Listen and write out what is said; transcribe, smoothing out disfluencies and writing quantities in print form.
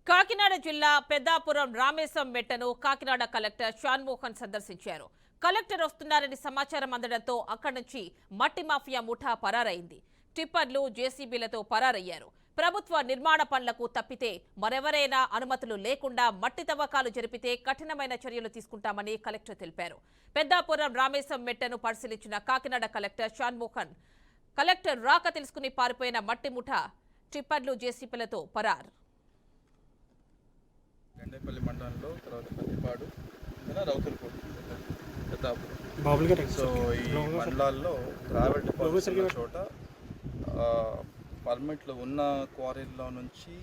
కాకినాడ జిల్లా పెద్దాపురం రామేశం మెట్టను కాకినాడ కలెక్టర్ షాన్మోహన్ సందర్శించారు. కలెక్టర్ వస్తున్నారని సమాచారం అందడంతో అక్కడి నుంచి మట్టి మాఫియా ముఠా పరారైంది. టిప్పర్లు, జేసీబీలతో పరారయ్యారు. ప్రభుత్వ నిర్మాణ పనులకు తప్పితే మరెవరైనా అనుమతులు లేకుండా మట్టి తవ్వకాలు జరిపితే కఠినమైన చర్యలు తీసుకుంటామని కలెక్టర్ తెలిపారు. పెద్దాపురం రామేశం మెట్టను పరిశీలించిన కాకినాడ కలెక్టర్ షాన్మోహన్ కలెక్టర్ రాక తెలుసుకుని పారిపోయిన మట్టి ముఠా టిప్పర్లు, జేసీబీలతో పరారు. గండేపల్లి మండలంలో తర్వాత పత్తిపాడు రౌతులపూడి పెద్దాపురం. సో ఈ మండలాల్లో గ్రావెల్ డిపాజిట్స్ ఉన్న చోట పర్మిట్లు ఉన్న క్వారీల్లో నుంచి